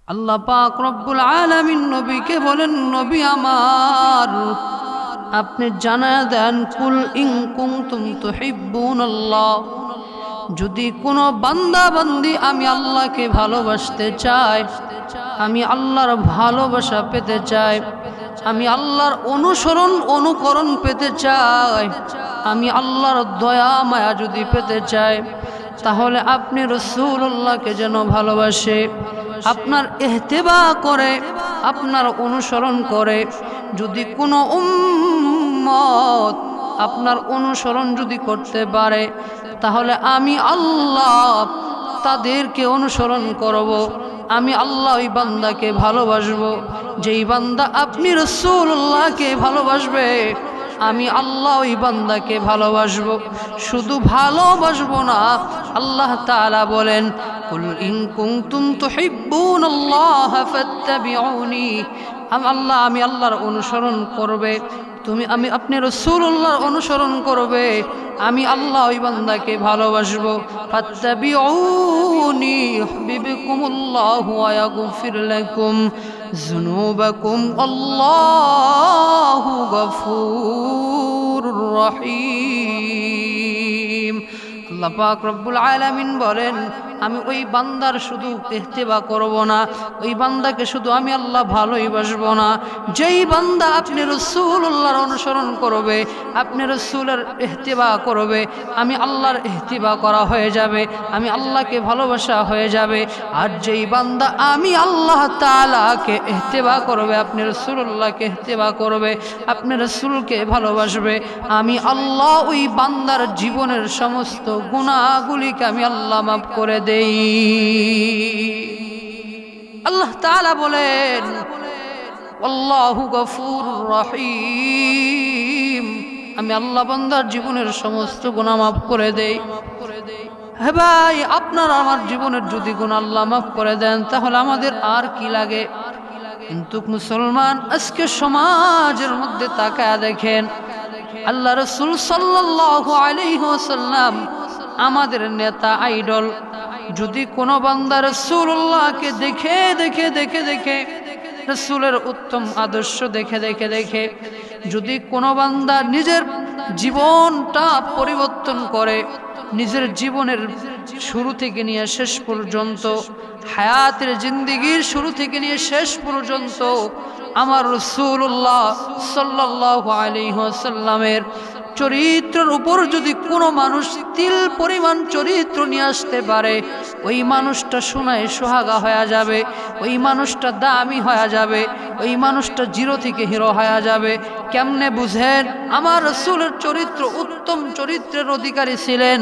আল্লাহ পাক রব্বুল আলামিন নবীকে বলেন, নবী আমার আপনি জানায়া দেন, কুল ইন কুনতুম তুহিব্বুনাল্লাহ, যদি কোনো বান্দা বান্দি আমি আল্লাহকে ভালোবাসতে চাই, আমি আল্লাহর ভালোবাসা পেতে চাই, আমি আল্লাহর অনুকরণ পেতে চাই, আমি আল্লাহর দয়া মায়া যদি পেতে চাই, তাহলে আপনি রাসূলুল্লাহকে যেন ভালোবাসে, আপনার ইহতিবা করে, আপনার অনুসরণ করে। যদি কোনো উম্মত আপনার অনুসরণ যদি করতে পারে, তাহলে আমি আল্লাহ তাদেরকে অনুসরণ করব। আমি আল্লাহ ওই বান্দাকে ভালোবাসবো। যেই বান্দা আপনি রাসূলুল্লাহকে ভালোবাসবে, আমি আল্লাহ ওই বান্দাকে ভালোবাসবো। শুধু ভালোবাসবো না, আল্লাহ তাআলা বলেন, কুল ইন কুনতুম তুহিব্বুনাল্লাহ ফাত্তাবিউনি, আমি আল্লাহর অনুসরণ করবে, আপনি রাসূলুল্লাহর অনুসরণ করবে, আমি আল্লাহ ওই বান্দাকে ভালোবাসবো। ফাত্তাবিউনি ইউহিব্বুকুমুল্লাহু ওয়া ইয়াগফির লাকুম যুনুবাকুম, আল্লাহু গফুরুর রহিম। আল্লাহ পাক রব্বুল আলামিন বলেন, আমি ওই বান্দার শুধু ইহতিবা করব না, ওই বান্দাকে শুধু আমি আল্লাহ ভালোই বাসবো না, যেই বান্দা আপনি রাসূলুল্লাহর অনুসরণ করবে, আপনি রাসূলের ইহতিবা করবে, আমি আল্লাহর ইহতিবা করা হয়ে যাবে, আমি আল্লাহকে ভালোবাসা হয়ে যাবে। আর যেই বান্দা আমি আল্লাহ তাআলাকে ইহতিবা করবে, আপনি রাসূলুল্লাহকে ইহতিবা করবে, আপনি রাসূলকে ভালোবাসবে, আমি আল্লাহ ওই বান্দার জীবনের সমস্ত গুনাহগুলিকে আমি আল্লাহ মাফ করে দেই। আল্লাহ তাআলা বলেন, আল্লাহু গফুরুর রহিম, আমি আল্লাহ বান্দার জীবনের সমস্ত গুনাহ মাফ করে দেই। হে ভাই, আপনার আমার জীবনের যদি গুনাহ আল্লাহ মাফ করে দেন, তাহলে আমাদের আর কি লাগে? কিন্তু মুসলমান, আজকে সমাজের মধ্যে তাকায়া দেখেন, আল্লাহ রাসূল সাল্লাল্লাহু আলাইহি ওয়াসাল্লাম আমাদের নেতা, আইডল, যদি কোনো বান্দা রাসূলুল্লাহকে দেখে দেখে দেখে দেখে, রাসূলের উত্তম আদর্শ দেখে দেখে দেখে যদি কোনো বান্দা নিজের জীবনটা পরিবর্তন করে, নিজের জীবনের শুরু থেকে নিয়ে শেষ পর্যন্ত, হায়াতের জিন্দেগির শুরু থেকে নিয়ে শেষ পর্যন্ত আমার রাসূলুল্লাহ সাল্লাল্লাহু আলাইহি ওয়াসাল্লামের চরিত্রের উপর যদি কোনো মানুষ তিল পরিমাণ চরিত্র নিয়ে আসতে পারে, ওই মানুষটা সোনায় সোহাগা হয়ে যাবে, ওই মানুষটা দামি হয়ে যাবে, ওই মানুষটা জিরো থেকে হিরো হয়ে যাবে। কেমনে বুঝেন? আমার রাসূলের চরিত্র উত্তম চরিত্রের অধিকারী ছিলেন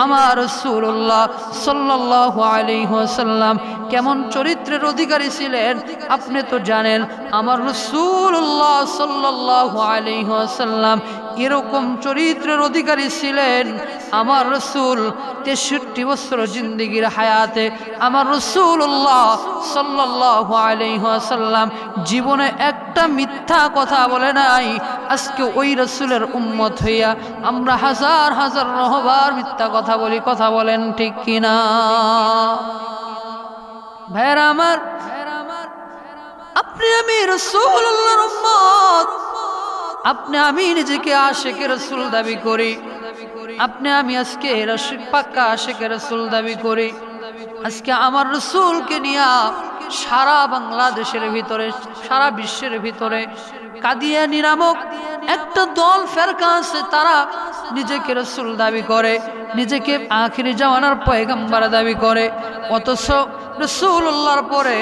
আমার রাসূলুল্লাহ সাল্লাল্লাহু আলাইহি ওয়াসাল্লাম। কেমন চরিত্রের অধিকারী ছিলেন আপনি তো জানেন। আমার রাসূলুল্লাহ সাল্লাল্লাহু আলাইহি ওয়াসাল্লাম এরকম চরিত্রের অধিকারী ছিলেন। আমার রাসূল 63 বছর জিন্দেগির হায়াতে আমার রাসূলুল্লাহ সাল্লাল্লাহু আলাইহি ওয়াসাল্লাম জীবনে একটা মিথ্যা কথা বলে নাই। আজকে ওই রাসূলের উম্মত হইয়া আমরা হাজার হাজার রহবার মিথ্যা কথা বলি। কথা বলেন ঠিক কিনা? ভাইরা আমার, আপনি আমি রাসূলুল্লাহর উম্মত, আপনি আমি নিজেকে আশিকে রাসূল দাবি করি, আপনি আমি আজকে পাক্কা আশিকে রাসূল দাবি করি। আজকে আমার রাসূলকে নিয়ে সারা বাংলাদেশের ভিতরে, সারা বিশ্বের ভিতরে কাদিয়ানী নামক একটা দল ফেরকা আছে, তারা নিজেকে রাসূল দাবি করে, নিজেকে আখিরি জামানার পয়গম্বর দাবি করে। অথচ রাসূলুল্লাহর পরে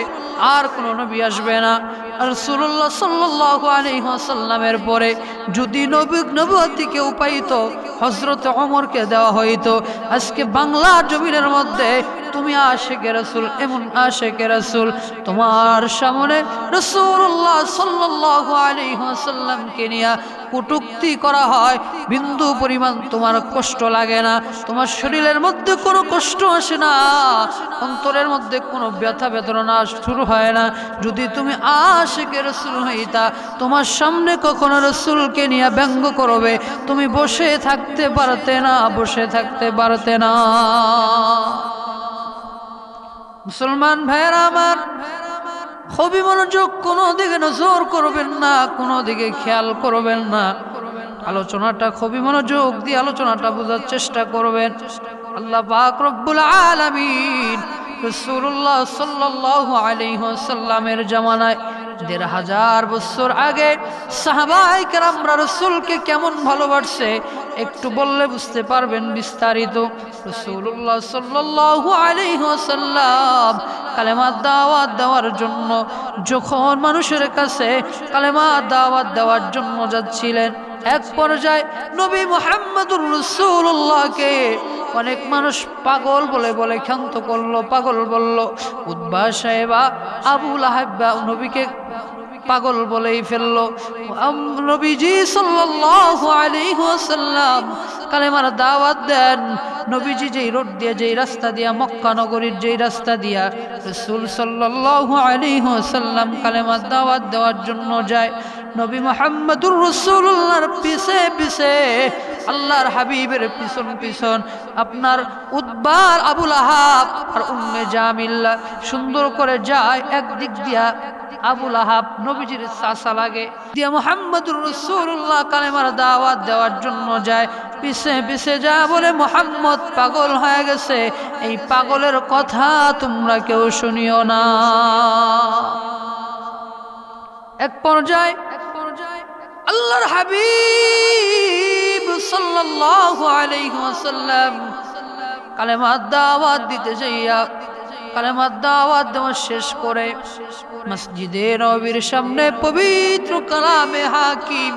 আর কোন নবী আসবে না। রাসূলুল্লাহ সাল্লাল্লাহু আলাইহি ওয়াসাল্লামের পরে যদি নবুয়তিকে উপায়িত হযরত ওমরকে দেওয়া হইতো, আজকে বাংলা জমিনের মধ্যে তুমি আশিকে রাসূল, এমন আশিকে রাসূল তোমার সামনে রাসূলুল্লাহ সাল্লাল্লাহু আলাইহি ওয়াসাল্লামকে নিয়ে কটূক্তি করা হয়, বিন্দু পরিমাণ তোমার কষ্ট লাগে না, তোমার শরীরের মধ্যে কোনো কষ্ট আসে না, অন্তরের মধ্যে কোনো ব্যথা বেদনা শুরু হয় না। যদি তুমি আশিকে রাসূল হইতা, তোমার সামনে কখনো রাসূলকে নিয়ে ব্যঙ্গ করবে, তুমি বসে থাকতে পারতে না, বসে থাকতে পারতে না। মুসলমান ভাইরা আমার, খুবই মনোযোগ, কোনো দিকে নজর করবেন না, কোনো দিকে খেয়াল করবেন না। আলোচনাটা খুবই মনোযোগ দিয়ে আলোচনাটা বোঝার চেষ্টা করবেন। আল্লাহ পাক রব্বুল আলামিন রাসূলুল্লাহ সাল্লাল্লাহু আলাইহি ওয়াসাল্লামের জামানায় ১৫০০ বছর আগে সাহাবায়ে কেরামরা রাসূলকে কেমন ভালোবাসে একটু বললে বুঝতে পারবেন বিস্তারিত। রাসূলুল্লাহ সাল্লাল্লাহু আলাইহি ওয়াসাল্লাম কালেমার দাওয়াত দেওয়ার জন্য যখন মানুষের কাছে কালেমার দাওয়াত দেওয়ার জন্য যাচ্ছিলেন, এক পর্যায়ে নবী মুহাম্মদুর রাসূলুল্লাহকে অনেক মানুষ পাগল বলে বলে ক্ষান্ত করলো, পাগল বলল। উতবা সাহেবা আবু লাহাব নবীকে পাগল বলেই ফেললো। নবীজি সাল্লাল্লাহু আলাইহি ওয়াসাল্লাম কালেমার দাওয়াত দেন। নবীজি যেই রোড দিয়ে, যেই রাস্তা দিয়া, মক্কা নগরীর যেই রাস্তা দিয়া রাসূল সাল্লাল্লাহু আলাইহি ওয়াসাল্লাম কালেমার দাওয়াত দেওয়ার জন্য যায়, নবী মুহাম্মদুর রাসূলুল্লাহর পিছে পিছে, আল্লাহর হাবিবের পিছন পিছন আপনার উতবার আবু লাহাব আর উম্মে জামিল্লা সুন্দর করে যায়। একদিক দিয়া আবু লাহাব নবীজির চাচা লাগে, দিয়া মুহাম্মদুর রাসূলুল্লাহ কালেমার দাওয়াত দেওয়ার জন্য যায়। পিছে পিছে যা বলে, মুহাম্মদ পাগল হয়ে গেছে, এই পাগলের কথা তোমরা কেউ শুনিও না। এক পর্যায়ে আল্লাহর হাবিব সাল্লাল্লাহু আলাইহি ওয়াসাল্লাম কালেমার দাওয়াত দিতে যাইয়া কালেমার দাওয়াত দেওয়া শেষ করে মসজিদে নববীর সামনে পবিত্র কালামে হাকিম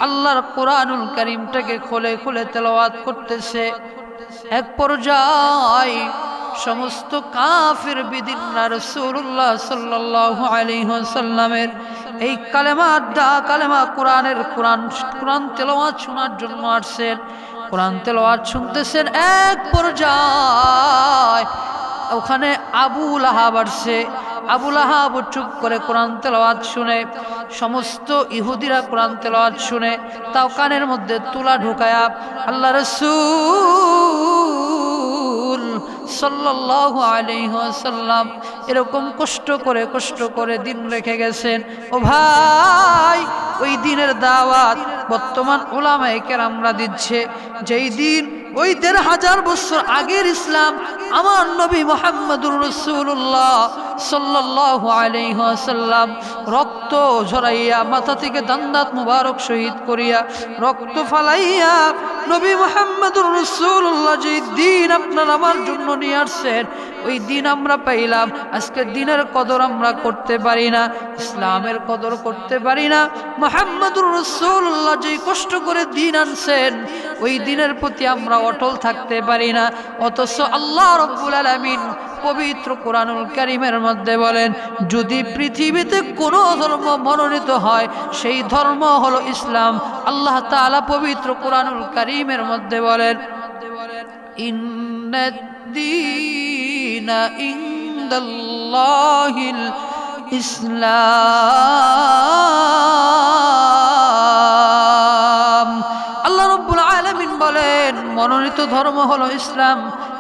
আল্লাহর কোরআনুল কারীমটাকে খুলে খুলে তেলাওয়াত করতেছে। এক পর্যায়ে সমস্ত কাফির বিদিনরা রাসূলুল্লাহ সাল্লাল্লাহু আলাইহি ওয়াসাল্লামের এই কালেমা কোরআন তেলাওয়াত শোনার জন্য আসছেন, কোরআন তেলাওয়াত শুনতেছেন। এক পর্যায়ে ওখানে আবু লাহাব আসছে। আবু লাহাব চুপ করে কোরআন তেলাওয়াত শুনে, সমস্ত ইহুদিরা কোরআন তেলাওয়াত শুনে তাও কানের মধ্যে তুলা ঢুকায়া আল্লাহ রাসূল সাল্লাল্লাহু আলাইহি ওয়াসাল্লাম এরকম কষ্ট করে দিন রেখে গেছেন। ও ভাই, ওই দিনের দাওয়াত বর্তমান উলামায়ে কেরামরা দিচ্ছে। যেই দিন ওই ১৫০০ বছর আগের ইসলাম আমার নবী মুহাম্মদুর রাসূলুল্লাহ সাল্লাল্লাহু আলাইহি ওয়াসাল্লাম রক্ত ঝরাইয়া মাথা থেকে দান্দাত মুবারক শহীদ করিয়া রক্ত ফালাইয়া নবী মুহাম্মদুর রাসূলুল্লাহ যে দিন আপনার আমার জন্য নিয়ে আসছেন, ওই দিন আমরা পাইলাম। আজকে দিনের কদর আমরা করতে পারি না, ইসলামের কদর করতে পারি না। মুহাম্মদুর রাসূলুল্লাহ যে কষ্ট করে দিন আনছেন, ওই দিনের প্রতি আমরা অটল থাকতে পারি না। অথচ আল্লাহ রাব্বুল আলামিন পবিত্র কোরআনুল কারীমের মধ্যে বলেন, যদি পৃথিবীতে কোনো ধর্ম মনোনীত হয় সেই ধর্ম হলো ইসলাম। আল্লাহ তাআলা পবিত্র কোরআনুল কারীমের মধ্যে বলেন, ইন্নাদ-দীনা ইনদাল্লাহিল ইসলাম। আল্লাহ রাব্বুল আলামিন বলেন, মনোনীত ধর্ম হলো ইসলাম।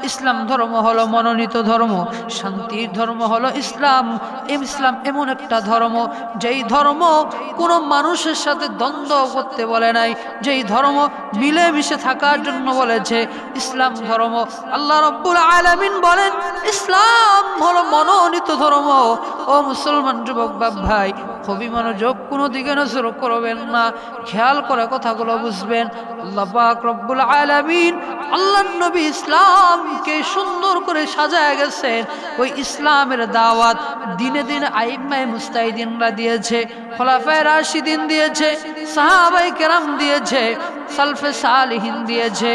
ইসলাম ধর্ম হলো মনোনীত ধর্ম, শান্তির ধর্ম হলো ইসলাম। ইসলাম এমন একটা ধর্ম যেই ধর্ম কোনো মানুষের সাথে দ্বন্দ্ব করতে বলে নাই, যেই ধর্ম মিলেমিশে থাকার জন্য বলেছে ইসলাম ধর্ম। আল্লাহ রাব্বুল আলামিন বলেন, ইসলাম হলো মনোনীত ধর্ম। ও মুসলমান যুবক বাপ ভাই, খুবই মনোযোগ, কোনো দিকে নজর করবেন না, খেয়াল করে কথাগুলো বুঝবেন। আল্লাহ পাক রব্বুল আলামিন আল্লাহর নবী ইসলামকে সুন্দর করে সাজায় গেছেন। ওই ইসলামের দাওয়াত দিনে দিনে আইম্মায়ে মুস্তাহিদিনরা দিয়েছে, খোলাফায়ে রাশিদিন দিয়েছে, সাহাবায়ে কেরাম দিয়েছে, সালফে সালিহিন দিয়েছে,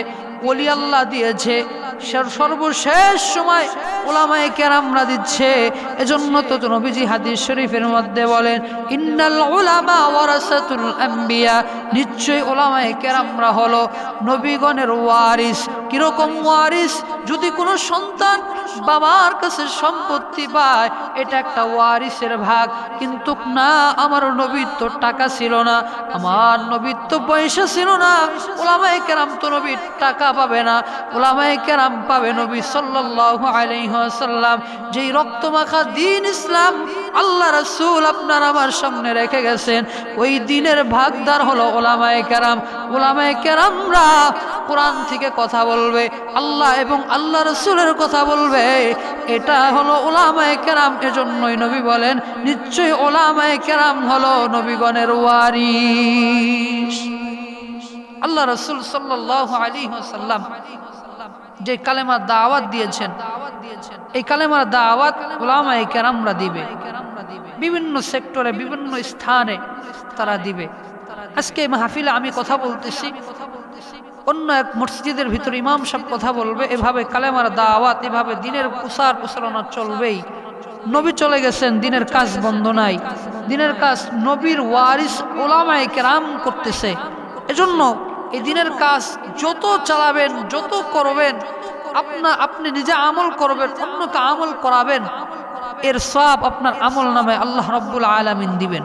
ওলি আল্লাহ দিয়েছে, সর্বশেষ সময় উলামায়ে কেরামরা দিচ্ছে। এজন্য তো নবীজি হাদিস শরীফের মধ্যে বলেন, ইন্নাল উলামা ওয়ারাসাতুল আম্বিয়া, নিশ্চয়ই ওলামায়ে কেরামরা হলো নবীগণের ওয়ারিস। কিরকম ওয়ারিস? যদি কোনো সন্তান বাবার কাছে সম্পত্তি পায়, এটা একটা ওয়ারিসের ভাগ। কিন্তু না, আমার নবীর তো টাকা ছিল না, আমার নবীর তো পয়সা ছিল না, ওলামায়ে কেরাম তো নবীর টাকা পাবে না, ওলামায়ে কেরাম পাবে নবী সাল্লাল্লাহু আলাইহি ওয়াসাল্লাম যেই রক্তমাখা দ্বীন ইসলাম আল্লাহ রাসূল আপনার আমার সামনে রেখে গেছেন। ওই দ্বীনের ভাগদার হলো ওলামায়ে কেরাম। ওলামায়ে কেরামরা কোরআন থেকে কথা বলবে, আল্লাহ এবং আল্লাহ রাসূলের কথা বলবে, এটা হলো ওলামায়ে কেরাম। এজন্যই নবী বলেন নিশ্চয়ই ওলামায়ে কেরাম হলো নবীগণের ওয়ারিস। আল্লাহ রাসূল সাল্লাল্লাহু আলাইহি ওয়াসাল্লাম যে কালেমার দাওয়াত দিয়েছেন, এই কালেমার দাওয়াত উলামায়ে কেরামরা দিবে, বিভিন্ন সেক্টরে বিভিন্ন স্থানে তারা দিবে। আজকে মাহফিলে আমি কথা বলতেছি, অন্য এক মসজিদের ভিতরে ইমাম সাহেব কথা বলবে, এভাবে কালেমার দাওয়াত, এভাবে দিনের প্রচার প্রচারণা চলবেই। নবী চলে গেছেন, দিনের কাজ বন্ধ নাই। দিনের কাজ নবীর ওয়ারিস উলামায়ে কেরাম করতেছে। এজন্য এই দিনের কাজ যত চালাবেন, যত করবেন, আপনি নিজে আমল করবেন, অন্যকে আমল করাবেন, এর সওয়াব আপনার আমল নামে আল্লাহ রাব্বুল আলামিন দিবেন।